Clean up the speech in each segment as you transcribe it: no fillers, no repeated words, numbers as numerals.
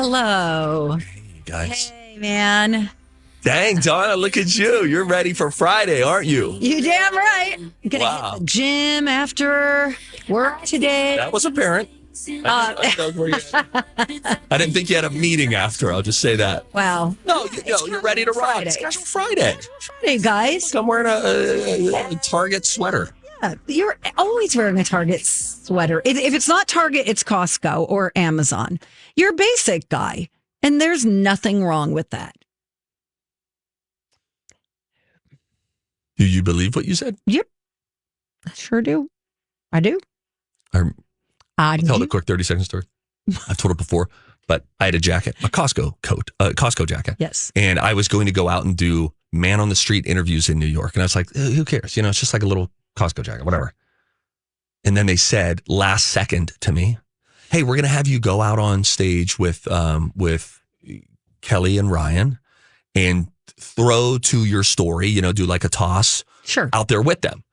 Hello. Hey, guys. Hey, man. Dang, Donna, look at you. You're ready for Friday, aren't you? You damn right. I'm going to hit the gym after work today. That was apparent. I didn't think you had a meeting after. I'll just say that. Wow. No, you're ready to rock. It's Casual Friday. Friday, guys. I'm wearing a Target sweater. Yeah, you're always wearing a Target sweater. If it's not Target, it's Costco or Amazon. You're a basic guy, and there's nothing wrong with that. Do you believe what you said? Yep. I sure do. I do. I'll tell the quick 30-second story. I've told it before, but I had a jacket, a Costco jacket. Yes. And I was going to go out and do man on the street interviews in New York. And I was like, who cares? It's just like a little Costco jacket, whatever. And then they said last second to me, hey, we're going to have you go out on stage with Kelly and Ryan and throw to your story, do like a toss out there with them.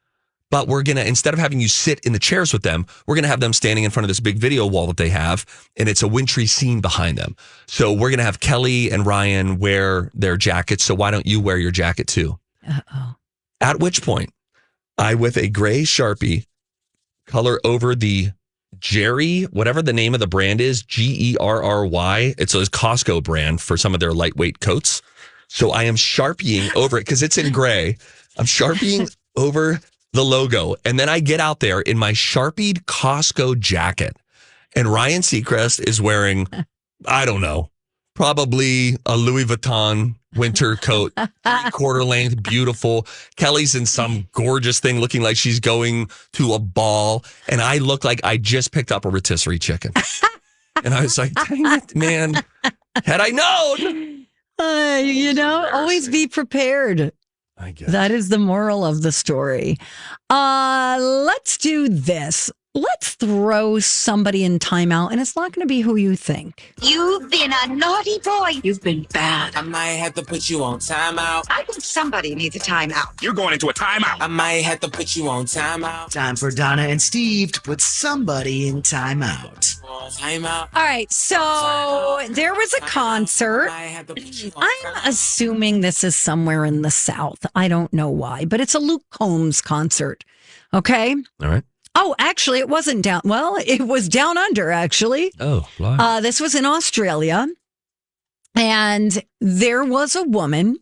But we're going to, instead of having you sit in the chairs with them, we're going to have them standing in front of this big video wall that they have, and it's a wintry scene behind them. So we're going to have Kelly and Ryan wear their jackets, so why don't you wear your jacket too? Uh-oh. At which point, I, with a gray Sharpie, color over the Jerry, whatever the name of the brand is, Gerry. It's a Costco brand for some of their lightweight coats. So I am Sharpieing over it because it's in gray. I'm Sharpieing over the logo. And then I get out there in my Sharpied Costco jacket. And Ryan Seacrest is wearing, I don't know, probably a Louis Vuitton winter coat, 3/4 length, beautiful. Kelly's in some gorgeous thing looking like she's going to a ball. And I look like I just picked up a rotisserie chicken. And I was like, dang it, man. Had I known. Always be prepared. I guess. That is the moral of the story. Let's do this. Let's throw somebody in timeout, and it's not going to be who you think. You've been a naughty boy. You've been bad. I might have to put you on timeout. I think somebody needs a timeout. You're going into a timeout. I might have to put you on timeout. Time for Donna and Steve to put somebody in timeout. Timeout. All right, so there was a concert. I'm assuming this is somewhere in the South. I don't know why, but it's a Luke Combs concert. Okay? All right. Oh, actually, it wasn't down. Well, it was down under, actually. Oh, wow. This was in Australia. And there was a woman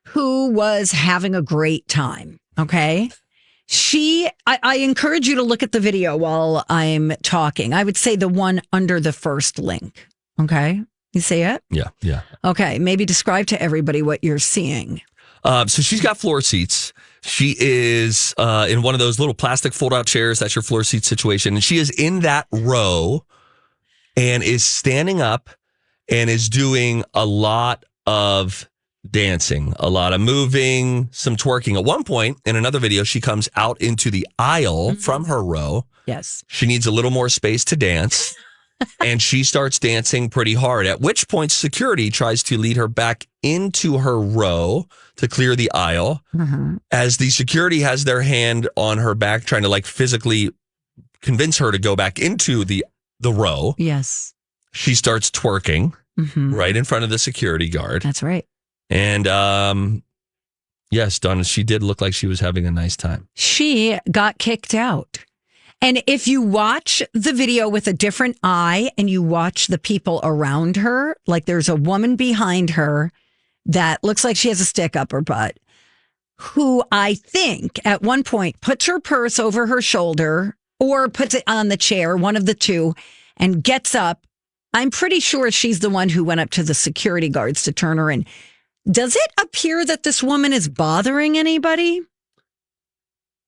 who was having a great time. Okay. I encourage you to look at the video while I'm talking. I would say the one under the first link. Okay. You see it? Yeah. Okay. Maybe describe to everybody what you're seeing. So she's got floor seats. She is in one of those little plastic fold-out chairs. That's your floor seat situation. And she is in that row and is standing up and is doing a lot of dancing, a lot of moving, some twerking. At one point in another video, she comes out into the aisle from her row. Yes. She needs a little more space to dance. And she starts dancing pretty hard, at which point security tries to lead her back into her row to clear the aisle. As the security has their hand on her back, trying to physically convince her to go back into the row. Yes. She starts twerking right in front of the security guard. That's right. And yes, Donna, she did look like she was having a nice time. She got kicked out. And if you watch the video with a different eye and you watch the people around her, like there's a woman behind her that looks like she has a stick up her butt, who I think at one point puts her purse over her shoulder or puts it on the chair, one of the two, and gets up. I'm pretty sure she's the one who went up to the security guards to turn her in. Does it appear that this woman is bothering anybody?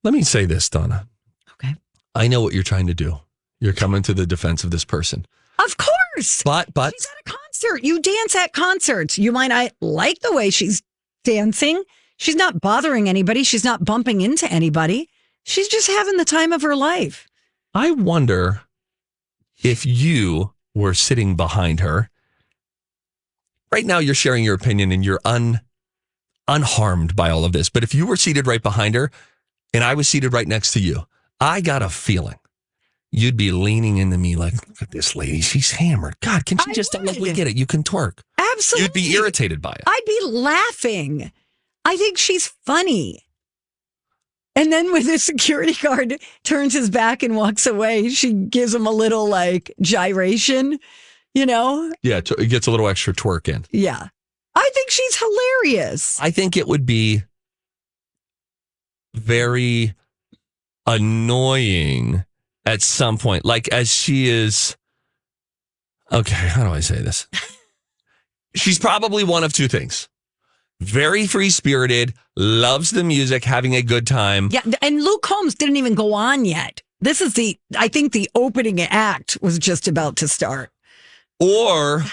Let me say this, Donna. Okay. I know what you're trying to do. You're coming to the defense of this person. Of course. But she's at a concert. You dance at concerts. You might not like the way she's dancing. She's not bothering anybody. She's not bumping into anybody. She's just having the time of her life. I wonder if you were sitting behind her. Right now, you're sharing your opinion and you're unharmed by all of this. But if you were seated right behind her and I was seated right next to you, I got a feeling you'd be leaning into me like, look at this lady. She's hammered. God, can she just like, we get it. You can twerk. Absolutely. You'd be irritated by it. I'd be laughing. I think she's funny. And then when the security guard turns his back and walks away, she gives him a little like gyration, you know? Yeah, it gets a little extra twerk in. Yeah. I think she's hilarious. I think it would be very annoying at some point. Like as she is, okay, how do I say this? She's probably one of two things. Very free-spirited, loves the music, having a good time. Yeah, and Luke Combs didn't even go on yet. This is I think the opening act was just about to start. Or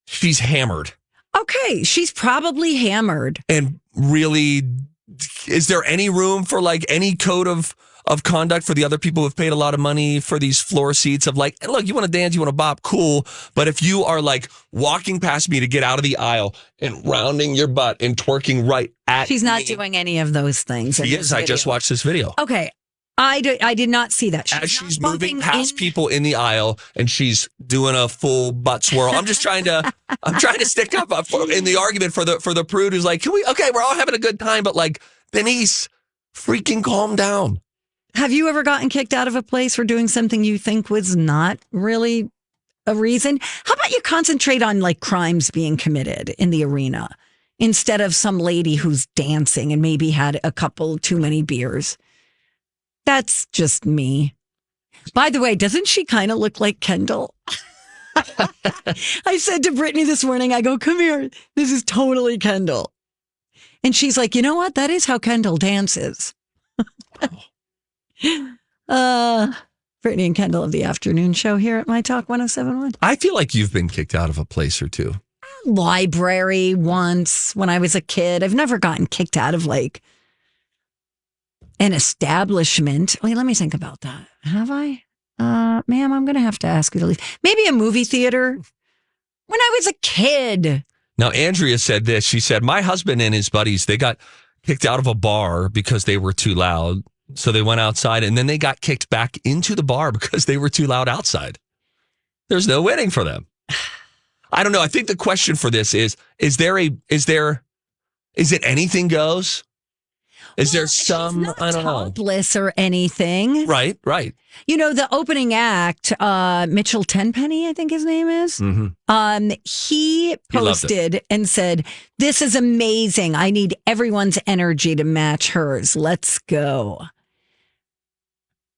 she's hammered. Okay, she's probably hammered. And really, is there any room for like any code of conduct for the other people who've paid a lot of money for these floor seats of like, look, you want to dance, you want to bop, cool. But if you are like walking past me to get out of the aisle and rounding your butt and twerking right at She's not me, doing any of those things. She is. I just watched this video. Okay. I did not see that. As she's moving past people in the aisle and she's doing a full butt swirl. I'm trying to stick up in the argument for the prude who's like, we're all having a good time, but like, Denise, freaking calm down. Have you ever gotten kicked out of a place for doing something you think was not really a reason? How about you concentrate on like crimes being committed in the arena instead of some lady who's dancing and maybe had a couple too many beers? That's just me. By the way, doesn't she kind of look like Kendall? I said to Brittany this morning, I go, come here. This is totally Kendall. And she's like, you know what? That is how Kendall dances. Brittany and Kendall of the afternoon show here at My Talk 107.1. I feel like you've been kicked out of a place or two. Library once when I was a kid. I've never gotten kicked out of like an establishment. Wait, let me think about that. Have I? Ma'am, I'm going to have to ask you to leave. Maybe a movie theater when I was a kid. Now, Andrea said this. She said, my husband and his buddies, they got kicked out of a bar because they were too loud. So they went outside and then they got kicked back into the bar because they were too loud outside. There's no winning for them. I don't know. I think the question for this is it anything goes? Is there some, she's not I don't know. Topless or anything. Right. You know, the opening act, Mitchell Tenpenny, I think his name is. Mm-hmm. He posted and said, this is amazing. I need everyone's energy to match hers. Let's go.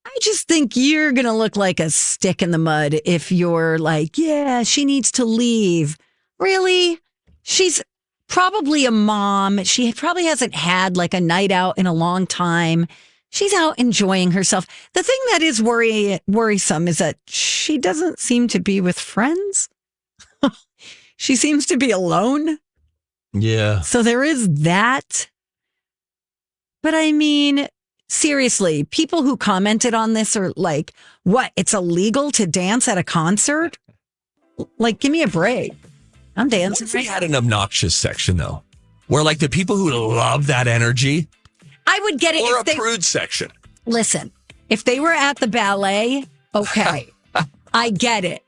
I just think you're going to look like a stick in the mud if you're like, yeah, she needs to leave. Really? She's probably a mom. She probably hasn't had like a night out in a long time. She's out enjoying herself. The thing that is worrisome is that she doesn't seem to be with friends. She seems to be alone. Yeah. So there is that. But I mean, seriously, people who commented on this are like, what? It's illegal to dance at a concert? Like, give me a break. I'm dancing. What if we had an obnoxious section, though, where like the people who love that energy, I would get it. or if a prude section. Listen, if they were at the ballet, okay, I get it.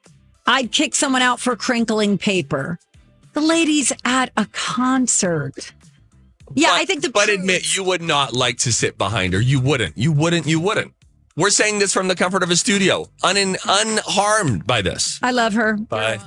I'd kick someone out for crinkling paper. The lady's at a concert. Yeah, I think But admit, you would not like to sit behind her. You wouldn't. We're saying this from the comfort of a studio, unharmed by this. I love her. Bye.